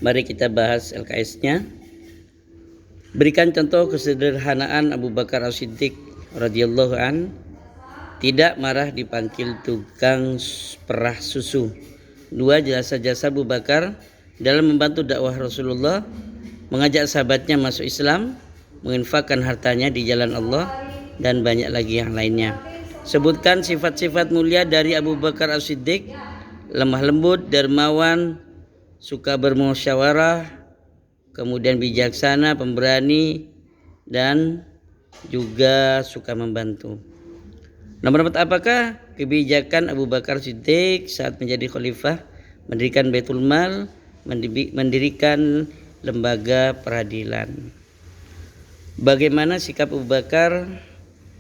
Mari kita bahas LKS-nya. Berikan contoh kesederhanaan Abu Bakar As-Siddiq radhiyallahu an, tidak marah dipanggil tukang perah susu. 2. Jasa-jasa Abu Bakar dalam membantu dakwah Rasulullah, mengajak sahabatnya masuk Islam, menginfakkan hartanya di jalan Allah, dan banyak lagi yang lainnya. Sebutkan sifat-sifat mulia dari Abu Bakar As-Siddiq: lemah lembut, dermawan, suka bermusyawarah, kemudian bijaksana, pemberani, dan juga suka membantu. Nomor 4, apakah kebijakan Abu Bakar Siddiq saat menjadi khalifah? Mendirikan Baitul Mal, mendirikan lembaga peradilan. Bagaimana sikap Abu Bakar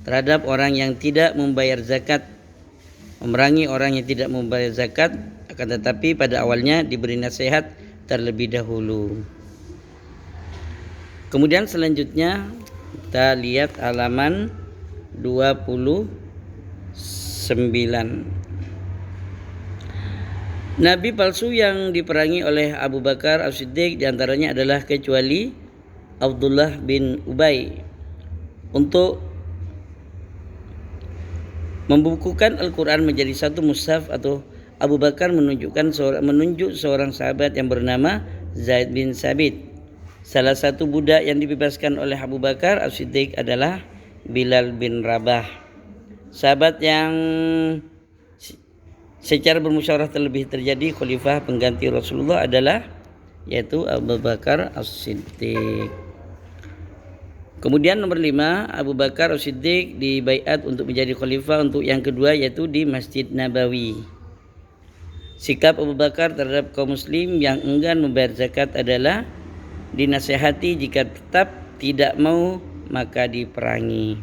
terhadap orang yang tidak membayar zakat? Memerangi orang yang tidak membayar zakat, akan tetapi pada awalnya diberi nasihat terlebih dahulu. Kemudian selanjutnya kita lihat halaman 29. Nabi palsu yang diperangi oleh Abu Bakar As-Siddiq diantaranya adalah kecuali Abdullah bin Ubay. Untuk membukukan Al-Quran menjadi satu mushaf, atau Abu Bakar menunjuk seorang sahabat yang bernama Zaid bin Sabit. Salah satu budak yang dibebaskan oleh Abu Bakar As-Siddiq adalah Bilal bin Rabah. Sahabat yang secara bermusyawarah terlebih terjadi khalifah pengganti Rasulullah adalah yaitu Abu Bakar As-Siddiq. Kemudian nomor 5, Abu Bakar As-Siddiq dibaiat untuk menjadi khalifah untuk yang kedua, yaitu di Masjid Nabawi. Sikap Abu Bakar terhadap kaum muslim yang enggan membayar zakat adalah dinasihati, jika tetap tidak mau maka diperangi.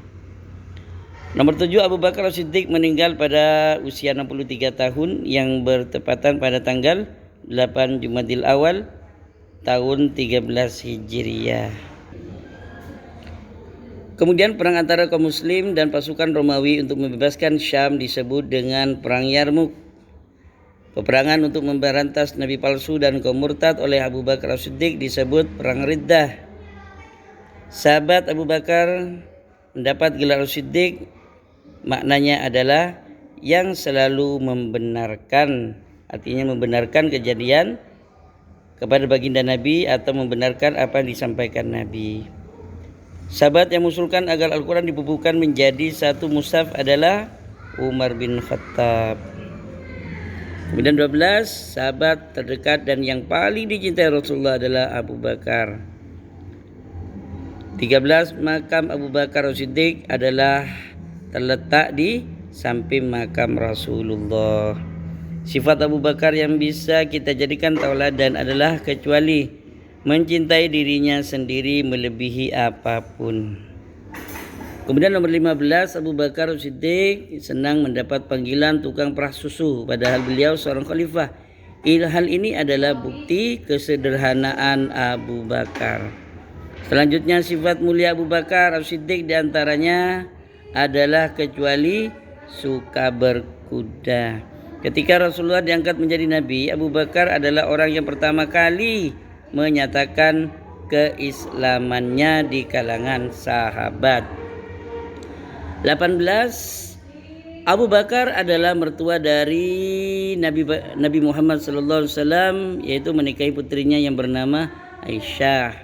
Nomor 7, Abu Bakar As-Siddiq meninggal pada usia 63 tahun yang bertepatan pada tanggal 8 Jumadil Awal tahun 13 Hijriah. Kemudian perang antara kaum muslim dan pasukan Romawi untuk membebaskan Syam disebut dengan Perang Yarmuk. Peperangan untuk memberantas Nabi palsu dan kaum murtad oleh Abu Bakar As-Siddiq disebut Perang Riddah. Sahabat Abu Bakar mendapat gelar As-Siddiq, maknanya adalah yang selalu membenarkan, artinya membenarkan kejadian kepada baginda Nabi atau membenarkan apa yang disampaikan Nabi. Sahabat yang mengusulkan agar Al-Quran dibubuhkan menjadi satu mushaf adalah Umar bin Khattab. Kemudian 12, sahabat terdekat dan yang paling dicintai Rasulullah adalah Abu Bakar. 13, makam Abu Bakar As-Siddiq adalah terletak di samping makam Rasulullah. Sifat Abu Bakar yang bisa kita jadikan tauladan adalah kecuali mencintai dirinya sendiri melebihi apapun. Kemudian nomor 15, Abu Bakar As-Siddiq senang mendapat panggilan tukang perah susu, padahal beliau seorang khalifah. Hal ini adalah bukti kesederhanaan Abu Bakar. Selanjutnya, sifat mulia Abu Bakar As-Siddiq diantaranya adalah kecuali suka berkuda. Ketika Rasulullah diangkat menjadi Nabi, Abu Bakar adalah orang yang pertama kali menyatakan keislamannya di kalangan sahabat. 18, Abu Bakar adalah mertua dari Nabi Muhammad SAW, yaitu menikahi putrinya yang bernama Aisyah.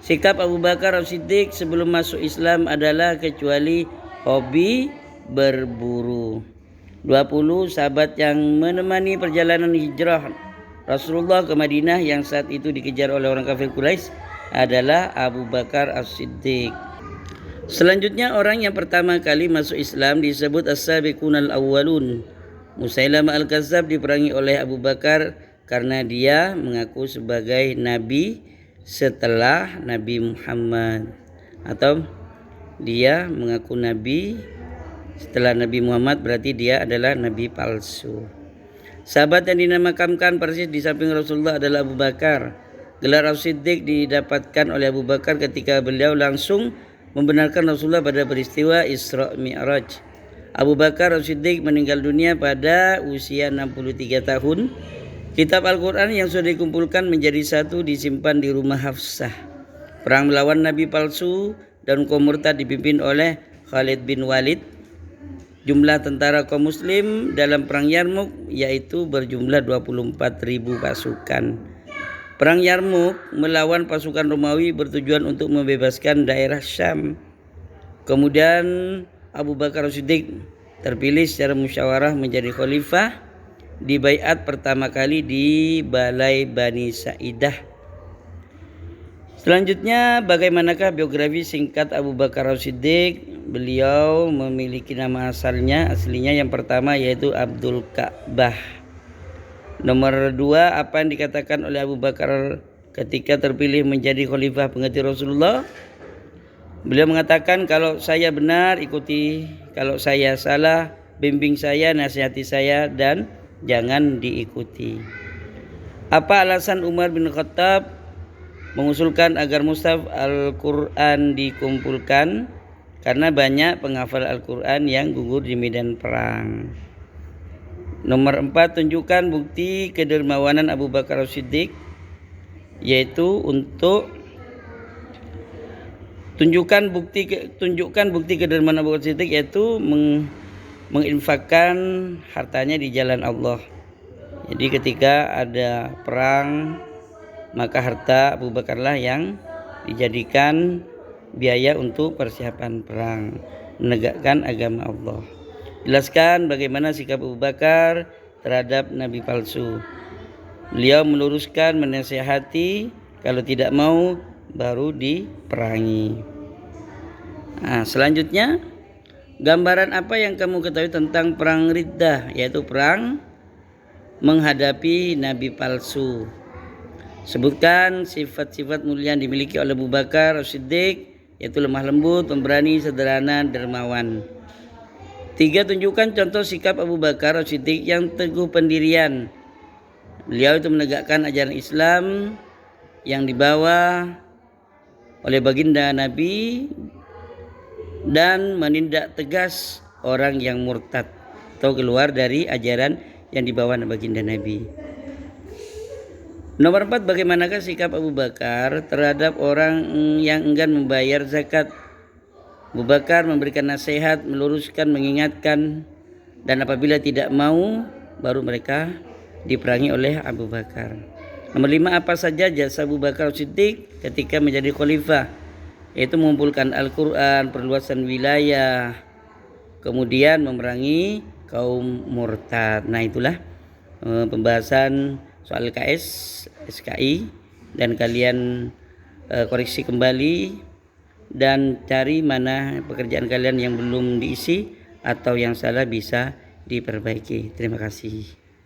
Sikap Abu Bakar As-Siddiq sebelum masuk Islam adalah kecuali hobi berburu. 20, sahabat yang menemani perjalanan hijrah Rasulullah ke Madinah yang saat itu dikejar oleh orang kafir Quraisy adalah Abu Bakar As-Siddiq. Selanjutnya, orang yang pertama kali masuk Islam disebut As-Sabiqunal Awwalun. Musailamah Al-Kazzab diperangi oleh Abu Bakar karena dia mengaku sebagai nabi setelah Nabi Muhammad, atau dia mengaku nabi setelah Nabi Muhammad, berarti dia adalah nabi palsu. Sahabat yang dinamakan persis di samping Rasulullah adalah Abu Bakar. Gelar As-Siddiq didapatkan oleh Abu Bakar ketika beliau langsung membenarkan Rasulullah pada peristiwa Isra Mi'raj. Abu Bakar As-Siddiq meninggal dunia pada usia 63 tahun Kitab Al-Quran yang sudah dikumpulkan menjadi satu disimpan di rumah Hafsah. Perang melawan Nabi palsu dan kaum murtad dipimpin oleh Khalid bin Walid. Jumlah tentara kaum muslim dalam perang Yarmuk yaitu berjumlah 24.000 pasukan. Perang Yarmuk melawan pasukan Romawi bertujuan untuk membebaskan daerah Syam. Kemudian Abu Bakar As-Siddiq terpilih secara musyawarah menjadi khalifah di baiat pertama kali di Balai Bani Sa'idah. Selanjutnya, bagaimanakah biografi singkat Abu Bakar As-Siddiq? Beliau memiliki nama aslinya yang pertama yaitu Abdul Ka'bah. Nomor 2, apa yang dikatakan oleh Abu Bakar ketika terpilih menjadi khalifah pengganti Rasulullah? Beliau mengatakan, kalau saya benar ikuti, kalau saya salah bimbing saya, nasihati saya, dan jangan diikuti. Apa alasan Umar bin Khattab mengusulkan agar mushaf Al-Quran dikumpulkan? Karena banyak penghafal Al-Quran yang gugur di medan perang. Nomor 4, tunjukkan bukti kedermawanan Abu Bakar As-Siddiq, yaitu untuk tunjukkan bukti kedermawanan Abu Bakar As-Siddiq yaitu menginfakkan hartanya di jalan Allah. Jadi ketika ada perang, maka harta Abu Bakarlah yang dijadikan biaya untuk persiapan perang, menegakkan agama Allah. Jelaskan bagaimana sikap Abu Bakar terhadap nabi palsu. Beliau meluruskan, menasihati, kalau tidak mau baru diperangi. Selanjutnya, gambaran apa yang kamu ketahui tentang perang Riddah, yaitu perang menghadapi nabi palsu. Sebutkan sifat-sifat mulia yang dimiliki oleh Abu Bakar As-Siddiq, yaitu lemah lembut, pemberani, sederhana, dermawan. 3, tunjukkan contoh sikap Abu Bakar As-Siddiq yang teguh pendirian. Beliau itu menegakkan ajaran Islam yang dibawa oleh baginda Nabi dan menindak tegas orang yang murtad atau keluar dari ajaran yang dibawa baginda Nabi. Nomor 4, bagaimanakah sikap Abu Bakar terhadap orang yang enggan membayar zakat? Abu Bakar memberikan nasihat, meluruskan, mengingatkan, dan apabila tidak mau, baru mereka diperangi oleh Abu Bakar. Nomor 5, apa saja jasa Abu Bakar Siddiq ketika menjadi khalifah? Yaitu mengumpulkan Al-Quran, perluasan wilayah, kemudian memerangi kaum murtad. Nah, itulah pembahasan soal LKS, SKI, dan kalian koreksi kembali dan cari mana pekerjaan kalian yang belum diisi atau yang salah bisa diperbaiki. Terima kasih.